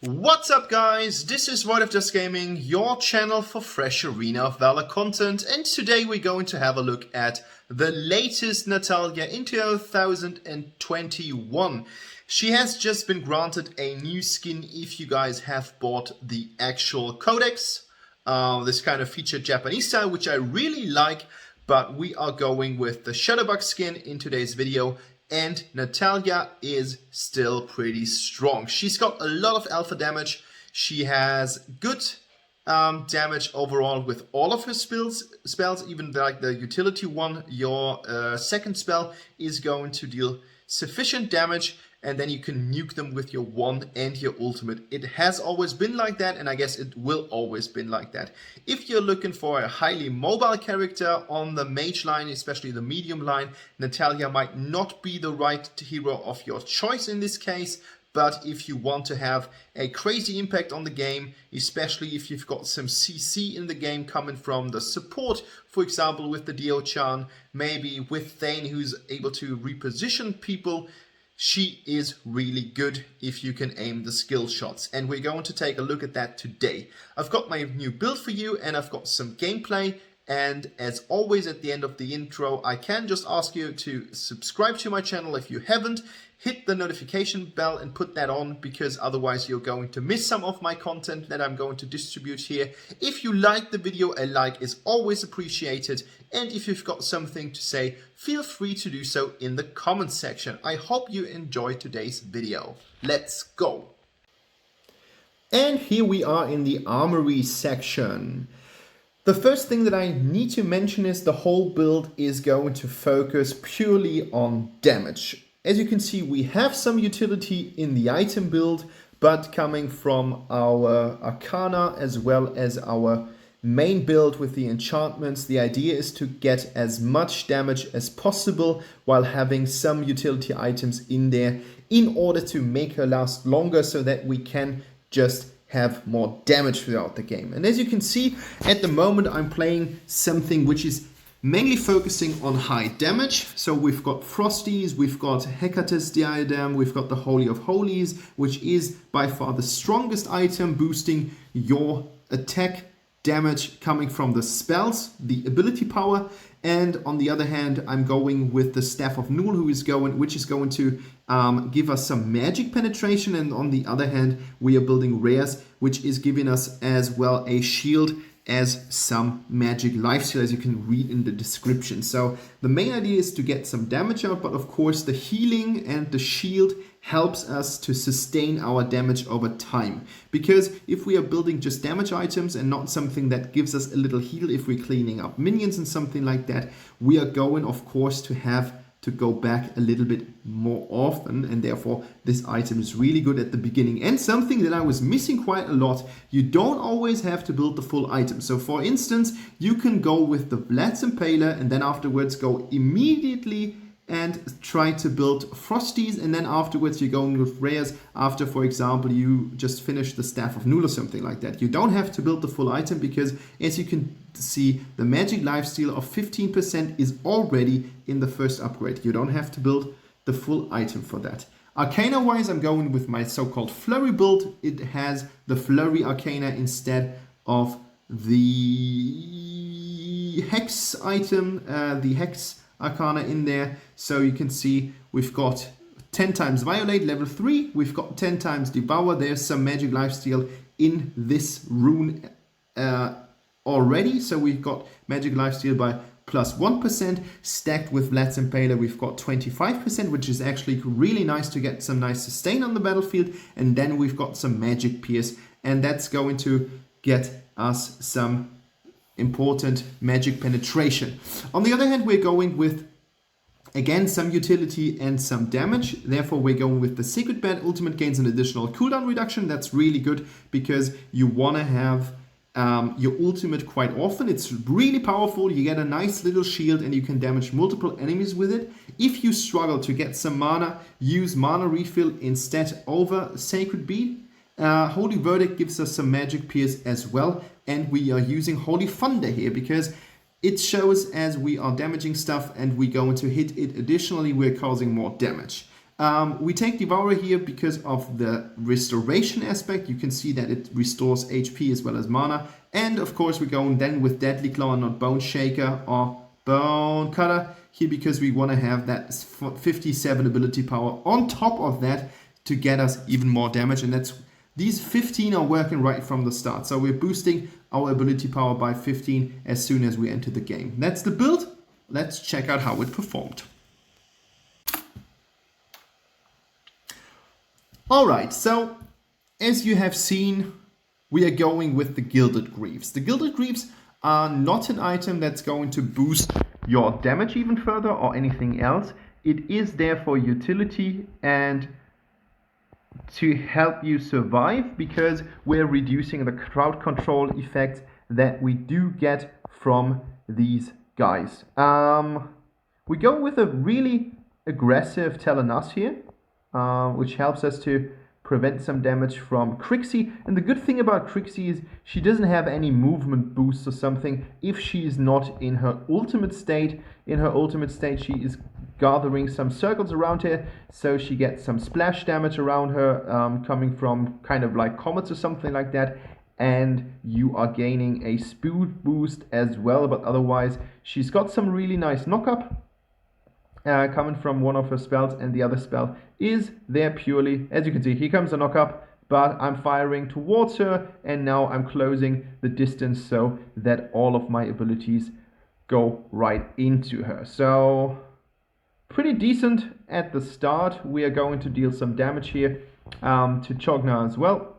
What's up guys, this is RoV Gaming, your channel for fresh Arena of Valor content, and today we're going to have a look at the latest Natalya in 2021. She has just been granted a new skin if you guys have bought the actual codex, this kind of featured Japanese style, which I really like, but we are going with the Shadowbug skin in today's video. And Natalya is still pretty strong. She's got a lot of alpha damage. She has good damage overall with all of her spells, even like the utility one. Your second spell is going to deal sufficient damage, and then you can nuke them with your one and your ultimate. It has always been like that, and I guess it will always been like that. If you're looking for a highly mobile character on the mage line, especially the medium line, Natalya might not be the right hero of your choice in this case. But if you want to have a crazy impact on the game, especially if you've got some CC in the game coming from the support, for example with the Dio-chan, maybe with Thane who's able to reposition people, she is really good if you can aim the skill shots. And we're going to take a look at that today. I've got my new build for you and I've got some gameplay. And as always at the end of the intro, I can just ask you to subscribe to my channel if you haven't. Hit the notification bell and put that on, because otherwise you're going to miss some of my content that I'm going to distribute here. If you like the video, a like is always appreciated. And if you've got something to say, feel free to do so in the comments section. I hope you enjoy today's video. Let's go. And here we are in the armory section. The first thing that I need to mention is the whole build is going to focus purely on damage. As you can see, we have some utility in the item build, but coming from our Arcana as well as our main build with the enchantments, the idea is to get as much damage as possible while having some utility items in there in order to make her last longer so that we can just have more damage throughout the game. And as you can see, at the moment I'm playing something which is mainly focusing on high damage. So we've got Frosties, we've got Hecate's Diadem, we've got the Holy of Holies, which is by far the strongest item, boosting your attack damage coming from the spells, the ability power. And on the other hand, I'm going with the Staff of Null, which is going to give us some magic penetration. And on the other hand, we are building rares, which is giving us as well a shield as some magic lifesteal, as you can read in the description. So the main idea is to get some damage out, but of course the healing and the shield helps us to sustain our damage over time. Because if we are building just damage items and not something that gives us a little heal if we're cleaning up minions and something like that, we are going of course to have to go back a little bit more often, and therefore this item is really good at the beginning. And something that I was missing quite a lot, you don't always have to build the full item. So for instance, you can go with the Vlad's Impaler and then afterwards go immediately and try to build Frosties, and then afterwards you're going with rares after, for example, you just finished the Staff of Null or something like that. You don't have to build the full item because, as you can see, the magic lifesteal of 15% is already in the first upgrade. You don't have to build the full item for that. Arcana wise, I'm going with my so-called Flurry build. It has the Flurry Arcana instead of the Hex item, the Hex Arcana in there. So you can see we've got 10 times Violate, level 3. We've got 10 times Devour. There's some magic lifesteal in this rune already. So we've got magic lifesteal by plus 1%. Stacked with Vlad's Impaler, we've got 25%, which is actually really nice to get some nice sustain on the battlefield. And then we've got some Magic Pierce, and that's going to get us some important magic penetration. On the other hand, we're going with, again, some utility and some damage. Therefore, we're going with the Sacred Band. Ultimate gains an additional cooldown reduction. That's really good because you want to have your ultimate quite often. It's really powerful. You get a nice little shield and you can damage multiple enemies with it. If you struggle to get some mana, use Mana Refill instead over Sacred Bead. Holy Verdict gives us some Magic Pierce as well, and we are using Holy Thunder here because it shows as we are damaging stuff and we're going to hit it additionally, we're causing more damage. We take Devourer here because of the restoration aspect. You can see that it restores HP as well as mana. And of course we're going then with Deadly Claw, not Bone Shaker or Bone Cutter here, because we want to have that 57 ability power on top of that to get us even more damage. And that's these 15 are working right from the start. So we're boosting our ability power by 15 as soon as we enter the game. That's the build. Let's check out how it performed. Alright, so as you have seen, we are going with the Gilded Greaves. The Gilded Greaves are not an item that's going to boost your damage even further or anything else. It is there for utility and to help you survive, because we're reducing the crowd control effect that we do get from these guys. We go with a really aggressive Telenas here, which helps us to prevent some damage from Crixie. And the good thing about Crixie is she doesn't have any movement boost or something if she is not in her ultimate state. In her ultimate state, she is gathering some circles around her, so she gets some splash damage around her, coming from kind of like comets or something like that, and you are gaining a speed boost as well. But otherwise she's got some really nice knockup coming from one of her spells, and the other spell is there purely, as you can see, here comes a knockup, but I'm firing towards her and now I'm closing the distance so that all of my abilities go right into her. So pretty decent at the start. We are going to deal some damage here to Chogna as well.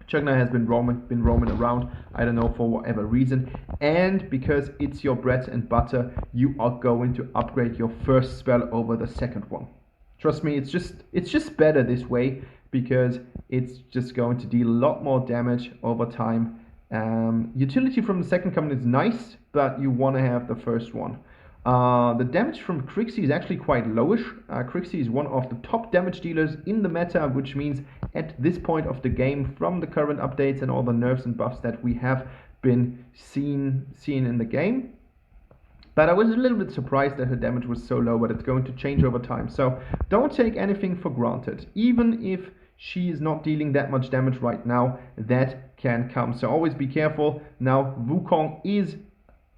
Chogna has been roaming around, I don't know, for whatever reason, and because it's your bread and butter, you are going to upgrade your first spell over the second one. Trust me, it's just better this way, because it's just going to deal a lot more damage over time. Utility from the second command is nice, but you want to have the first one. The damage from Crixie is actually quite lowish. Crixie is one of the top damage dealers in the meta, which means at this point of the game, from the current updates and all the nerfs and buffs that we have been seen in the game. But I was a little bit surprised that her damage was so low, but it's going to change over time. So don't take anything for granted. Even if she is not dealing that much damage right now, that can come. So always be careful. Now Wukong is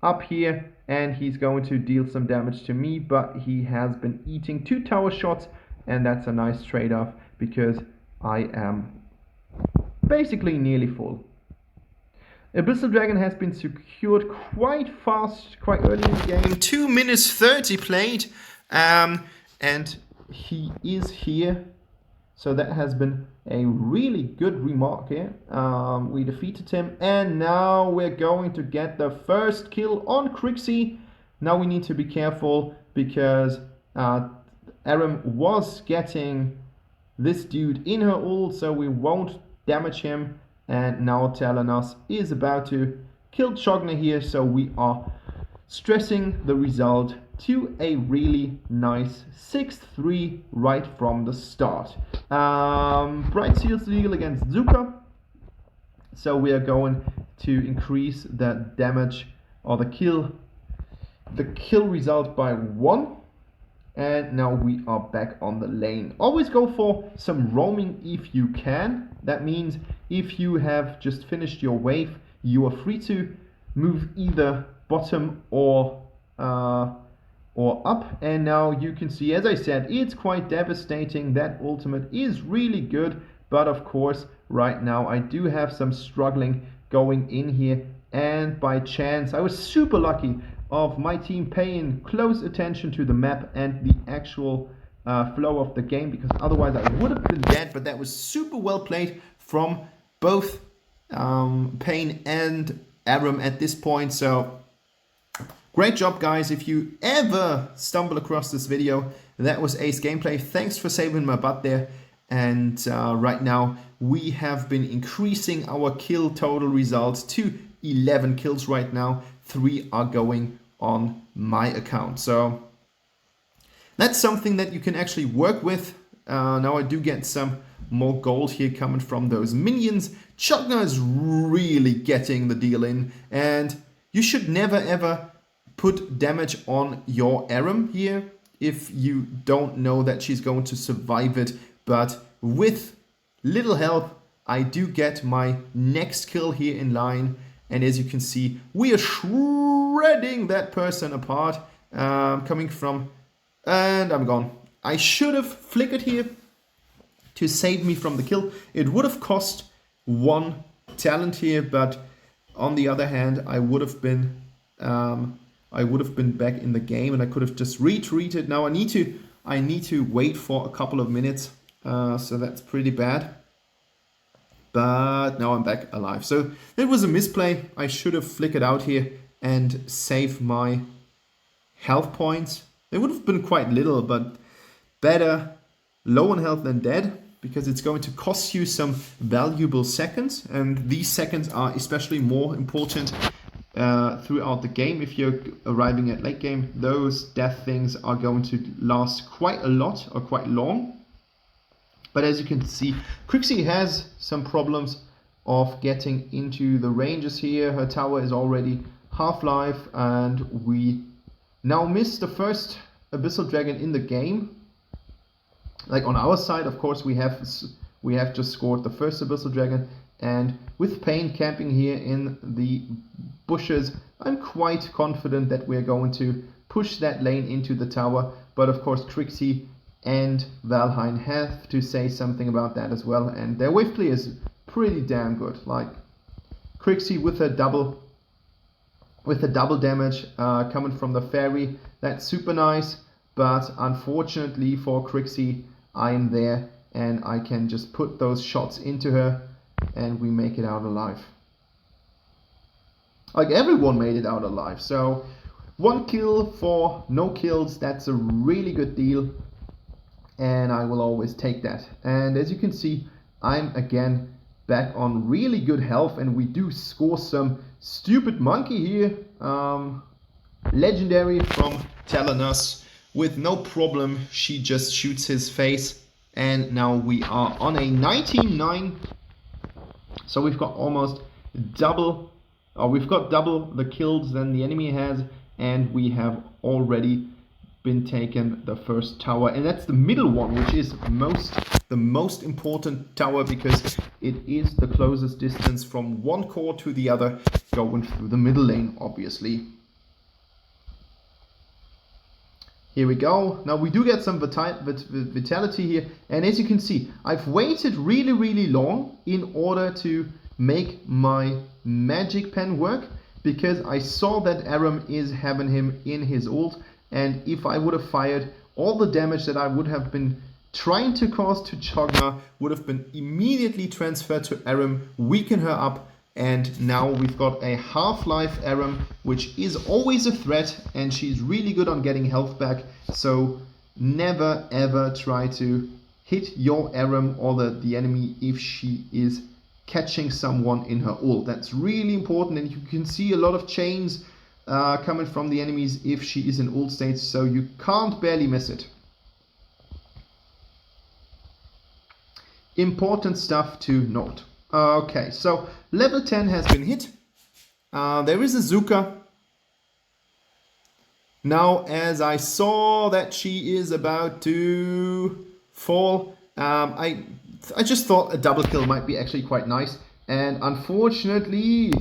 up here and he's going to deal some damage to me, but he has been eating 2 tower shots, and that's a nice trade-off because I am basically nearly full. Abyssal Dragon has been secured quite fast, quite early in the game. 2 minutes 30 played, and he is here. So that has been a really good remark here. We defeated him, and now we're going to get the first kill on Crixie. Now we need to be careful because Aram was getting this dude in her ult, so we won't damage him. And now Telenas is about to kill Chogna here, so we are stressing the result to a really nice 6-3 right from the start. Bright Seal's legal against Zuka, so we are going to increase the damage or the kill result by 1. And now we are back on the lane. Always go for some roaming if you can. That means if you have just finished your wave, you are free to move either bottom or up. And now you can see, as I said, it's quite devastating. That ultimate is really good, but of course right now I do have some struggling going in here, and by chance I was super lucky of my team paying close attention to the map and the actual flow of the game, because otherwise I would have been dead. But that was super well played from both Payne and Aram at this point. So great job, guys. If you ever stumble across this video, that was Ace Gameplay. Thanks for saving my butt there. And right now we have been increasing our kill total results to 11 kills right now. 3 are going on my account. So that's something that you can actually work with. Now I do get some more gold here coming from those minions. Chogna is really getting the deal in, and you should never ever put damage on your Aram here. if you don't know that she's going to survive it. But with little help, I do get my next kill here in line. And as you can see, we are shredding that person apart. Coming from... And I'm gone. I should have flickered here to save me from the kill. It would have cost 1 talent here, but on the other hand, I would have been back in the game, and I could have just retreated. Now I need to wait for a couple of minutes, so that's pretty bad. But now I'm back alive. So it was a misplay. I should have flickered out here and saved my health points. It would have been quite little, but better low on health than dead, because it's going to cost you some valuable seconds, and these seconds are especially more important throughout the game. If you're arriving at late game, those death things are going to last quite a lot or quite long. But as you can see, Crixie has some problems of getting into the ranges here. Her tower is already half-life, and we now miss the first Abyssal Dragon in the game. Like on our side, of course, we have just scored the first Abyssal Dragon, and with Pain camping here in the bushes, I'm quite confident that we're going to push that lane into the tower. But of course, Crixie and Valheim have to say something about that as well, and their wave play is pretty damn good. Like Crixie with a double damage coming from the fairy, that's super nice. But unfortunately for Crixie, I'm there and I can just put those shots into her and we make it out alive. Like everyone made it out alive. So 1 kill for no kills, that's a really good deal. And I will always take that. And as you can see, I'm again back on really good health, and we do score some stupid monkey here. Legendary from Telenas. With no problem, she just shoots his face, and now we are on a 19-9. So we've got almost double, or we've got double the kills than the enemy has, and we have already been taken the first tower, and that's the middle one, which is the most important tower, because it is the closest distance from one core to the other, going through the middle lane, obviously. Here we go. Now we do get some vitality here, and as you can see, I've waited really long in order to make my magic pen work, because I saw that Aram is having him in his ult, and if I would have fired, all the damage that I would have been trying to cause to Chogma would have been immediately transferred to Aram, weaken her up, and now we've got a half-life Aram, which is always a threat, and she's really good on getting health back. So never ever try to hit your Aram or the enemy if she is catching someone in her ult. That's really important, and you can see a lot of chains coming from the enemies if she is in ult state, so you can't barely miss it. Important stuff to note. Okay, so level 10 has been hit. There is a Zuka. Now, as I saw that she is about to fall, I just thought a double kill might be actually quite nice, and unfortunately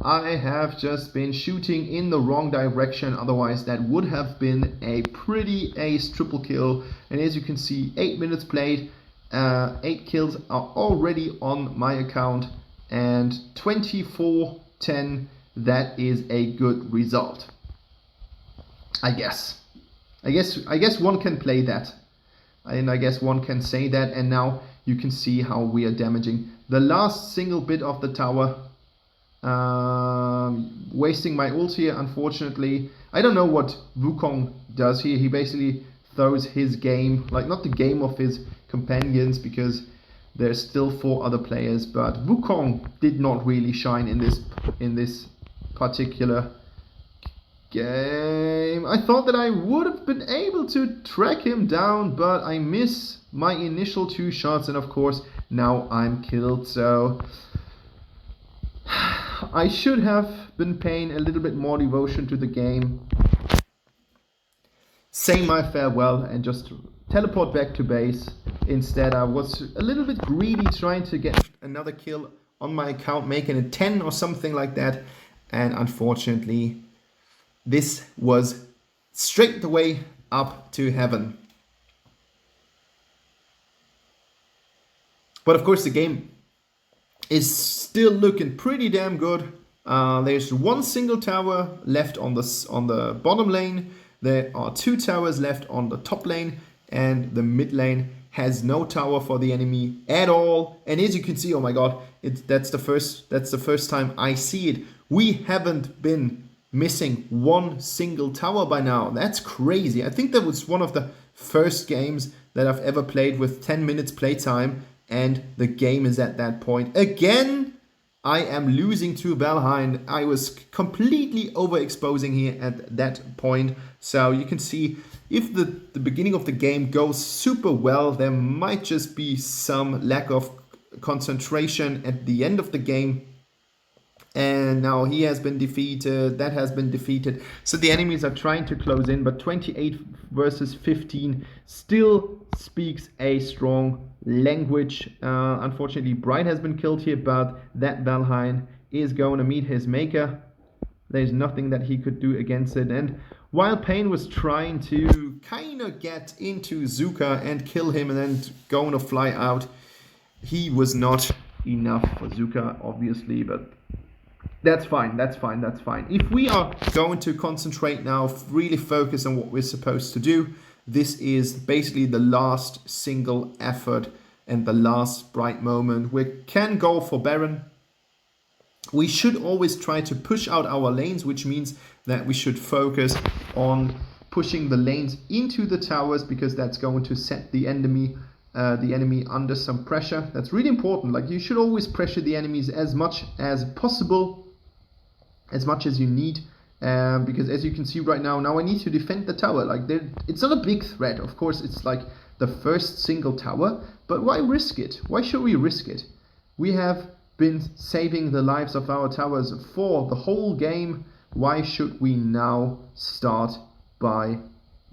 I have just been shooting in the wrong direction. Otherwise that would have been a pretty ace triple kill. And as you can see, 8 minutes played, 8 kills are already on my account, and 24-10, that is a good result. I guess one can play that, and I guess one can say that. And now you can see how we are damaging the last single bit of the tower. Wasting my ult here, unfortunately. I don't know what Wukong does here. He basically throws his game, like not the game of his companions, because there's still 4 other players, but Wukong did not really shine in this particular game. I thought that I would have been able to track him down, but I miss my initial 2 shots, and of course now I'm killed. So I should have been paying a little bit more devotion to the game. say my farewell and just teleport back to base. Instead, I was a little bit greedy trying to get another kill on my account, making it 10 or something like that. And unfortunately, this was straight the way up to heaven. But of course, the game is still looking pretty damn good. There's one single tower left on the bottom lane. There are 2 towers left on the top lane, and the mid lane has no tower for the enemy at all. And as you can see, oh my god, that's the first time I see it. We haven't been missing one single tower by now. That's crazy. I think that was one of the first games that I've ever played with 10 minutes playtime, and the game is at that point. Again, I am losing to Valheim. I was completely overexposing here at that point. So you can see if the beginning of the game goes super well, there might just be some lack of concentration at the end of the game. And now he has been defeated, that has been defeated. So the enemies are trying to close in, but 28 versus 15 still speaks a strong language. Unfortunately, Bright has been killed here, but that Valheim is going to meet his maker. There's nothing that he could do against it. And while Pain was trying to kind of get into Zuka and kill him and then going to fly out, he was not enough for Zuka, obviously, but that's fine, that's fine, that's fine. If we are going to concentrate now, really focus on what we're supposed to do, this is basically the last single effort and the last bright moment. We can go for Baron. We should always try to push out our lanes, which means that we should focus on pushing the lanes into the towers, because that's going to set the enemy under some pressure. That's really important. Like, you should always pressure the enemies as much as possible, as much as you need, because as you can see right now I need to defend the tower. Like, it's not a big threat. Of course, it's like the first single tower, but why risk it? Why should we risk it? We have been saving the lives of our towers for the whole game. Why should we now start by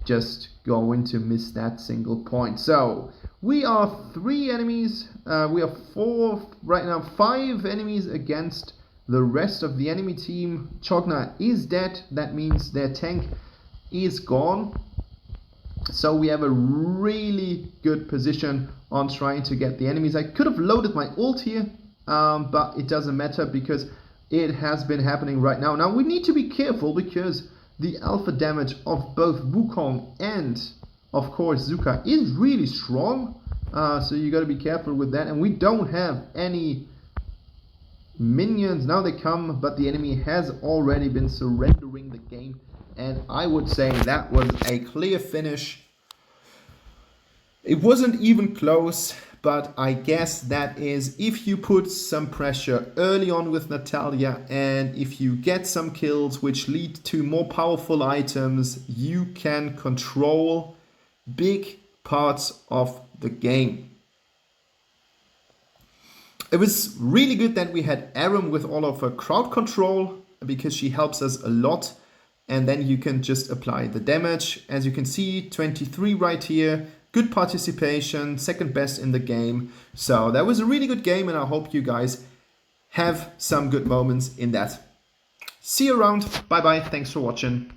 just going to miss that single point? So we are 3 enemies, we are 4 right now, 5 enemies against the rest of the enemy team. Chogna is dead. That means their tank is gone. So we have a really good position on trying to get the enemies. I could have loaded my ult here, but it doesn't matter because it has been happening right now. Now we need to be careful because the alpha damage of both Wukong and of course Zuka is really strong. So you got to be careful with that. And we don't have any minions. Now they come, but the enemy has already been surrendering the game, and I would say that was a clear finish. It wasn't even close, but I guess that is if you put some pressure early on with Natalya, and if you get some kills which lead to more powerful items, you can control big parts of the game. It was really good that we had Aram with all of her crowd control, because she helps us a lot. And then you can just apply the damage. As you can see, 23 right here. Good participation, second best in the game. So that was a really good game, and I hope you guys have some good moments in that. See you around. Bye bye. Thanks for watching.